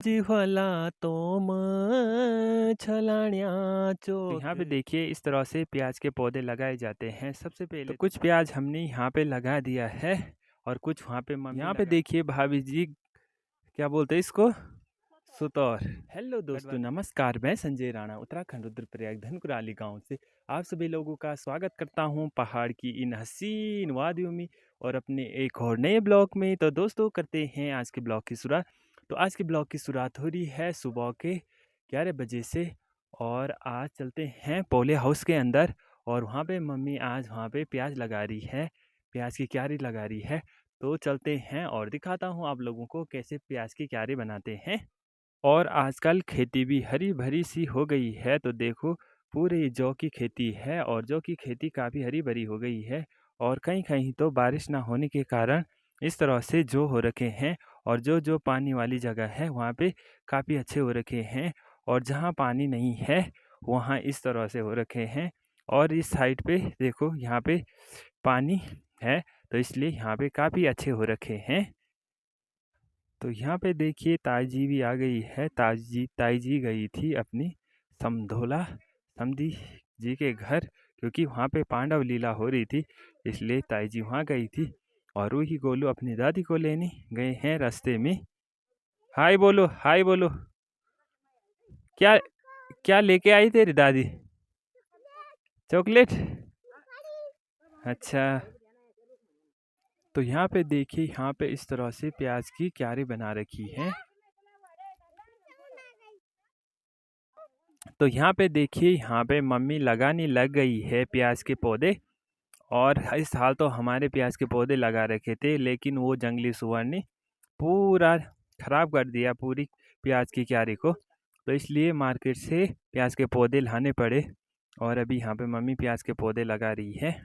जीवला तो छलाण्याचो। तो यहाँ पे देखिए इस तरह से प्याज के पौधे लगाए जाते हैं। सबसे पहले तो कुछ प्याज हमने यहाँ पे लगा दिया है और कुछ वहाँ पे मम्मी यहाँ पे देखिए भाभी जी क्या बोलते हैं इसको, सुतौर। हेलो दोस्तों, नमस्कार। मैं संजय राणा उत्तराखंड रुद्रप्रयाग धनकुराली गांव से आप सभी लोगों का स्वागत करता हूं पहाड़ की इन हसीन वादियों में और अपने एक और नए ब्लॉग में। तो दोस्तों करते हैं आज के ब्लॉग की शुरुआत। तो आज के ब्लॉग की शुरुआत हो रही है सुबह के 11 बजे से और आज चलते हैं पोले हाउस के अंदर और वहाँ पे मम्मी आज वहाँ पे प्याज लगा रही है, प्याज की क्यारी लगा रही है। तो चलते हैं और दिखाता हूँ आप लोगों को कैसे प्याज की क्यारी बनाते हैं। और आजकल खेती भी हरी भरी सी हो गई है। तो देखो पूरे जौ की खेती है और जौ की खेती काफ़ी हरी भरी हो गई है और कहीं कहीं तो बारिश ना होने के कारण इस तरह से जो हो रखे हैं और जो जो पानी वाली जगह है वहाँ पे काफ़ी अच्छे हो रखे हैं और जहाँ पानी नहीं है वहाँ इस तरह से हो रखे हैं। और इस साइड पे देखो यहाँ पे पानी है तो इसलिए यहाँ पे काफ़ी अच्छे हो रखे हैं। तो यहाँ पे देखिए ताई जी भी आ गई है। ताई जी गई थी अपनी समधोला समधी जी के घर क्योंकि वहाँ पे पांडव लीला हो रही थी, इसलिए ताई जी वहाँ गई थी और रूही गोलू अपनी दादी को लेने गए हैं रास्ते में। हाय बोलो, हाय बोलो। क्या क्या लेके आई तेरी दादी? चॉकलेट? अच्छा। तो यहाँ पे देखिए यहाँ पे इस तरह से प्याज की क्यारी बना रखी है। तो यहाँ पे देखिए यहाँ पे मम्मी लगाने लग गई है प्याज के पौधे और इस साल तो हमारे प्याज के पौधे लगा रखे थे लेकिन वो जंगली सुअर ने पूरा ख़राब कर दिया पूरी प्याज की क्यारी को। तो इसलिए मार्केट से प्याज के पौधे लाने पड़े और अभी यहाँ पे मम्मी प्याज के पौधे लगा रही है।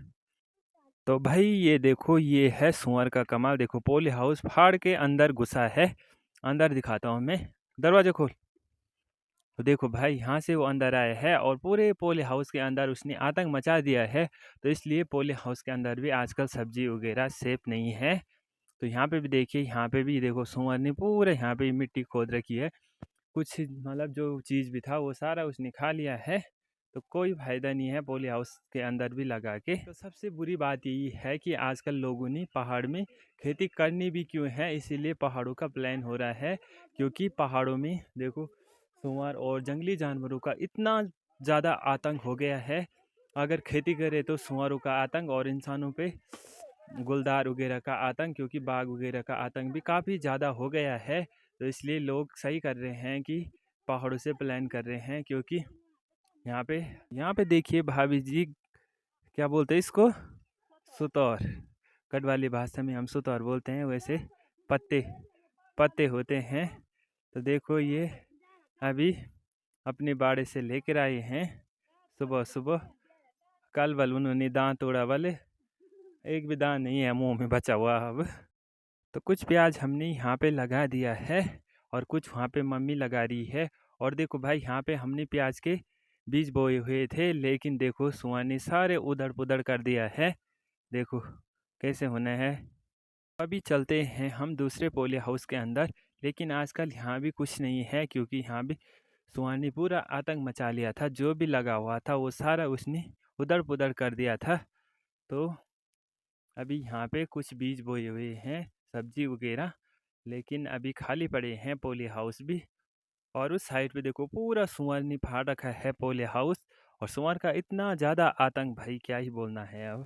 तो भाई ये देखो ये है सुअर का कमाल। देखो पोली हाउस फाड़ के अंदर घुसा है। अंदर दिखाता हूँ मैं, दरवाजा खोल। तो देखो भाई यहाँ से वो अंदर आया है और पूरे पोले हाउस के अंदर उसने आतंक मचा दिया है। तो इसलिए पोले हाउस के अंदर भी आजकल सब्जी वगैरह सेफ नहीं है। तो यहाँ पे भी देखिए यहाँ पे भी देखो सुअर ने पूरे यहाँ पे मिट्टी खोद रखी है। कुछ मतलब जो चीज़ भी था वो सारा उसने खा लिया है। तो कोई फायदा नहीं है पोली हाउस के अंदर भी लगा के। तो सबसे बुरी बात यही है कि आजकल लोगों ने पहाड़ में खेती करनी भी क्यों है, इसीलिए पहाड़ों का प्लान हो रहा है क्योंकि पहाड़ों में देखो सुअर और जंगली जानवरों का इतना ज़्यादा आतंक हो गया है। अगर खेती करें तो सुअरों का आतंक और इंसानों पे गुलदार वगैरह का आतंक, क्योंकि बाघ वगैरह का आतंक भी काफ़ी ज़्यादा हो गया है। तो इसलिए लोग सही कर रहे हैं कि पहाड़ों से प्लान कर रहे हैं क्योंकि यहाँ पे देखिए भाभी जी क्या बोलते हैं इसको, सुतौर। गढ़वाली भाषा में हम सुतौर बोलते हैं, वैसे पत्ते पत्ते होते हैं। तो देखो ये अभी अपने बाड़े से लेकर आए हैं सुबह सुबह। कल बल उन्होंने दांत तोड़ा वाले, एक भी दांत नहीं है मुंह में बचा हुआ अब। तो कुछ प्याज हमने यहाँ पे लगा दिया है और कुछ वहाँ पे मम्मी लगा रही है। और देखो भाई यहाँ पे हमने प्याज के बीज बोए हुए थे लेकिन देखो सुअर ने सारे उधड़ पुधड़ कर दिया है। देखो कैसे होना है। अभी चलते हैं हम दूसरे पोले हाउस के अंदर, लेकिन आजकल यहाँ भी कुछ नहीं है क्योंकि यहाँ भी सुअर ने पूरा आतंक मचा लिया था। जो भी लगा हुआ था वो सारा उसने उधड़ पुधड़ कर दिया था। तो अभी यहाँ पे कुछ बीज बोए हुए हैं सब्जी वगैरह, लेकिन अभी खाली पड़े हैं पोले हाउस भी। और उस साइड पे देखो पूरा सुअर ने फाड़ रखा है पोले हाउस और सुअर का इतना ज़्यादा आतंक भाई क्या ही बोलना है अब।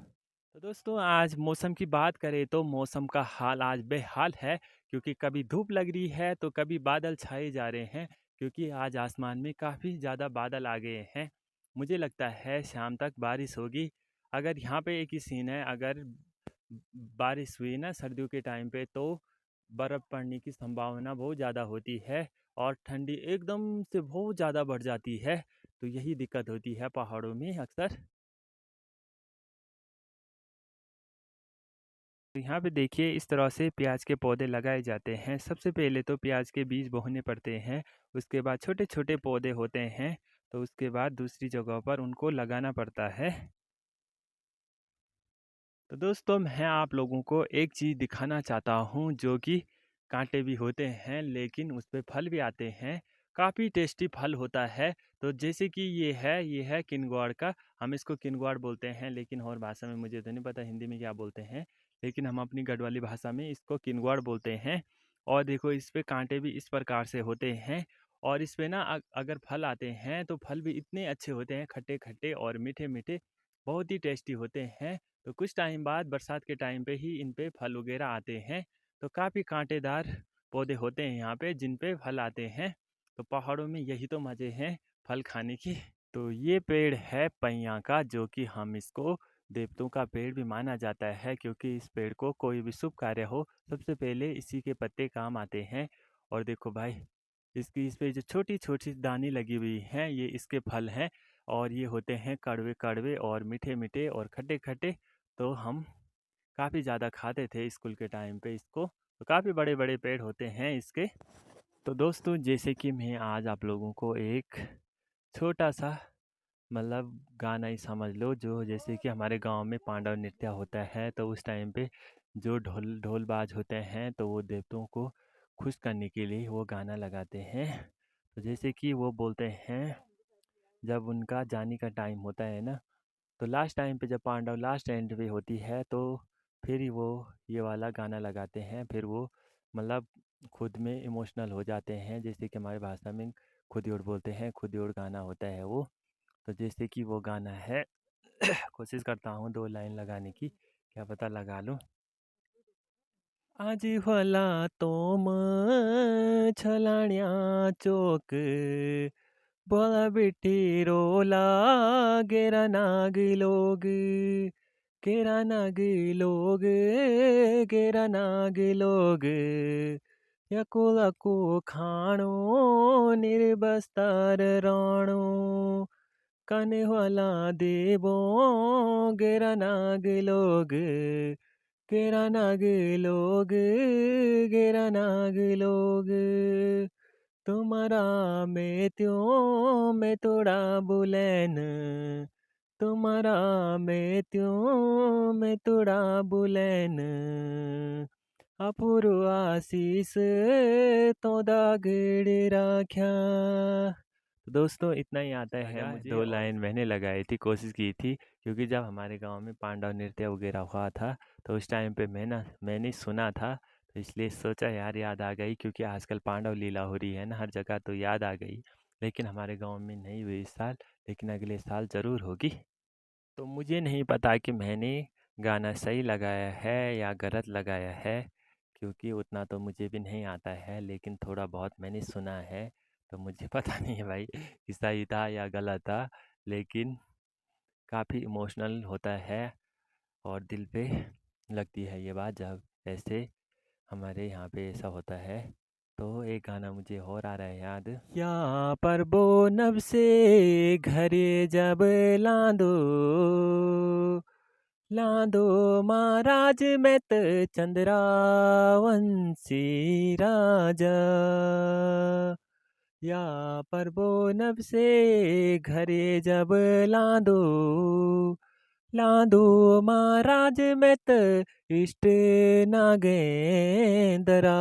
तो दोस्तों आज मौसम की बात करें तो मौसम का हाल आज बेहाल है क्योंकि कभी धूप लग रही है तो कभी बादल छाए जा रहे हैं क्योंकि आज आसमान में काफ़ी ज़्यादा बादल आ गए हैं। मुझे लगता है शाम तक बारिश होगी। अगर यहाँ पे एक ही सीन है, अगर बारिश हुई ना सर्दियों के टाइम पे तो बर्फ़ पड़ने की संभावना बहुत ज़्यादा होती है और ठंडी एकदम से बहुत ज़्यादा बढ़ जाती है। तो यही दिक्कत होती है पहाड़ों में अक्सर। तो यहाँ पे देखिए इस तरह से प्याज के पौधे लगाए जाते हैं। सबसे पहले तो प्याज के बीज बोने पड़ते हैं, उसके बाद छोटे छोटे पौधे होते हैं, तो उसके बाद दूसरी जगह पर उनको लगाना पड़ता है। तो दोस्तों मैं आप लोगों को एक चीज़ दिखाना चाहता हूँ जो कि कांटे भी होते हैं, लेकिन उस पे फल भी आते हैं। काफ़ी टेस्टी फल होता है। तो जैसे कि ये है किन्नौर का, हम इसको किन्नौर बोलते हैं, लेकिन और भाषा में मुझे तो नहीं पता हिंदी में क्या बोलते हैं, लेकिन हम अपनी गढ़वाली भाषा में इसको किन्नौर बोलते हैं। और देखो इस पे कांटे भी इस प्रकार से होते हैं, और इस पे ना अगर फल आते हैं तो फल भी इतने अच्छे होते हैं, खट्टे-खट्टे और मीठे-मीठे, बहुत ही टेस्टी होते हैं। तो कुछ टाइम बाद बरसात के टाइम पे ही इन पे फल वगैरह आते हैं। तो काफ़ी कांटेदार पौधे होते हैं यहाँ पे जिन पे फल आते हैं। तो पहाड़ों में यही तो मज़े हैं फल खाने की। तो ये पेड़ है पैया का, जो कि हम इसको देवताओं का पेड़ भी माना जाता है, क्योंकि इस पेड़ को कोई भी शुभ कार्य हो सबसे पहले इसी के पत्ते काम आते हैं। और देखो भाई, इसकी इस पे जो छोटी छोटी दानी लगी हुई हैं ये इसके फल हैं, और ये होते हैं कड़वे कड़वे और मीठे मीठे और खट्टे खट्टे। तो हम काफ़ी ज़्यादा खाते थे स्कूल के टाइम पे इसको। तो काफ़ी बड़े बड़े पेड़ होते हैं इसके। तो दोस्तों, जैसे कि मैं आज आप लोगों को एक छोटा सा मतलब गाना ही समझ लो, जो जैसे कि हमारे गांव में पांडव नृत्य होता है, तो उस टाइम पे जो ढोल ढोलबाज होते हैं तो वो देवताओं को खुश करने के लिए वो गाना लगाते हैं। तो जैसे कि वो बोलते हैं, जब उनका जाने का टाइम होता है ना, तो लास्ट टाइम पे जब पांडव लास्ट एंड पे होती है, तो फिर ही वो ये वाला गाना लगाते हैं। फिर वो मतलब खुद में इमोशनल हो जाते हैं, जैसे कि हमारी भाषा में खुदियोड़ बोलते हैं, खुदियोड़ गाना होता है वो। तो जैसे कि वो गाना है कोशिश करता हूँ 2 लाइन लगाने की, क्या पता लगा लूँ। आजी होला तोम छलाण्या चोक बोला बिट्टी रोला गेरा नाग लोग गेरा नाग लोग गेरा नाग लोग यको लको खाणो निर्बस्तर राणो कने वाला देवो गेरा नाग लोग गेरा नाग लोग गेरा नाग लोग तुम्हारा मैं त्यों मैं तोड़ा बुलैन तुम्हारा मैं त्यों मैं तोड़ा बुलैन अपूर्व आशीष तो दागड़ राख्या। तो दोस्तों, इतना ही आता है मुझे। 2 लाइन मैंने लगाई थी, कोशिश की थी, क्योंकि जब हमारे गांव में पांडव नृत्य वगैरह हुआ था तो उस टाइम पे मैंने सुना था, तो इसलिए सोचा यार याद आ गई, क्योंकि आजकल पांडव लीला हो रही है ना हर जगह, तो याद आ गई। लेकिन हमारे गांव में नहीं हुई इस साल, लेकिन अगले साल ज़रूर होगी। तो मुझे नहीं पता कि मैंने गाना सही लगाया है या गलत लगाया है, क्योंकि उतना तो मुझे भी नहीं आता है, लेकिन थोड़ा बहुत मैंने सुना है। तो मुझे पता नहीं है भाई कि सही था या गलत था, लेकिन काफ़ी इमोशनल होता है और दिल पे लगती है ये बात जब ऐसे हमारे यहाँ पे ऐसा होता है। तो एक गाना मुझे और आ रहा है याद, यहाँ पर बो नब से घरे जब लांदो लांदो महाराज में त चंद्रावंशी राजा या पर बो नब से घरे जब लांदो लांदो महाराज में त इष्ट नागेंद्रा।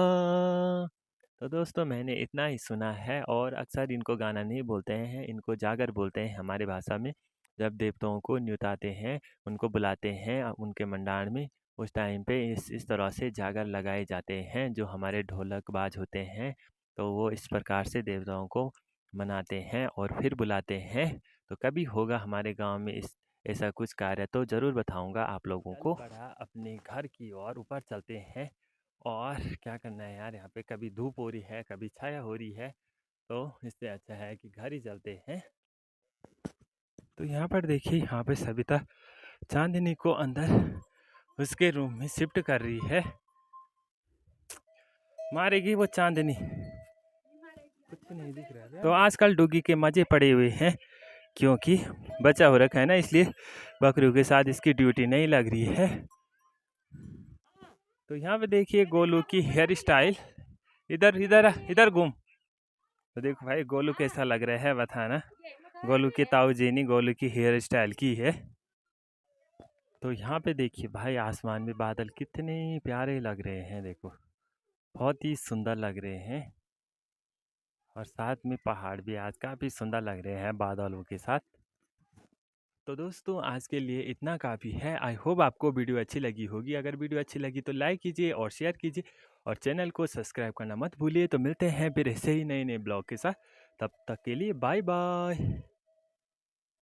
तो दोस्तों, मैंने इतना ही सुना है, और अक्सर इनको गाना नहीं बोलते हैं, इनको जागर बोलते हैं हमारे भाषा में। जब देवताओं को न्युताते हैं, उनको बुलाते हैं उनके मंडार में, उस टाइम पे इस तरह से जागर लगाए जाते हैं, जो हमारे ढोलकबाज होते हैं। तो वो इस प्रकार से देवताओं को मनाते हैं और फिर बुलाते हैं। तो कभी होगा हमारे गांव में इस ऐसा कुछ कार्य तो ज़रूर बताऊंगा आप लोगों को। बढ़ा अपने घर की ओर ऊपर चलते हैं, और क्या करना है यार, यहाँ पे कभी धूप हो रही है कभी छाया हो रही है, तो इससे अच्छा है कि घर ही चलते हैं। तो यहाँ पर देखिए, यहाँ पे सविता चांदनी को अंदर उसके रूम में शिफ्ट कर रही है। मारेगी वो चांदनी, कुछ नहीं दिख रहा है। तो आजकल डुगी के मजे पड़े हुए हैं, क्योंकि बच्चा हो रखा है ना, इसलिए बकरियों के साथ इसकी ड्यूटी नहीं लग रही है। तो यहाँ पे देखिए गोलू की हेयर स्टाइल, इधर इधर इधर घूम। तो देखो भाई, गोलू कैसा लग रहा है बताना। गोलू की ताऊ जी ने गोलू की हेयर स्टाइल की है। तो यहाँ पे देखिए भाई, आसमान में बादल कितने प्यारे लग रहे हैं, देखो बहुत ही सुंदर लग रहे हैं और साथ में पहाड़ भी आज काफ़ी सुंदर लग रहे हैं बादलों के साथ। तो दोस्तों आज के लिए इतना काफ़ी है। आई होप आपको वीडियो अच्छी लगी होगी। अगर वीडियो अच्छी लगी तो लाइक कीजिए और शेयर कीजिए और चैनल को सब्सक्राइब करना मत भूलिए। तो मिलते हैं फिर ऐसे ही नए नए ब्लॉग के साथ। तब तक के लिए बाय बाय।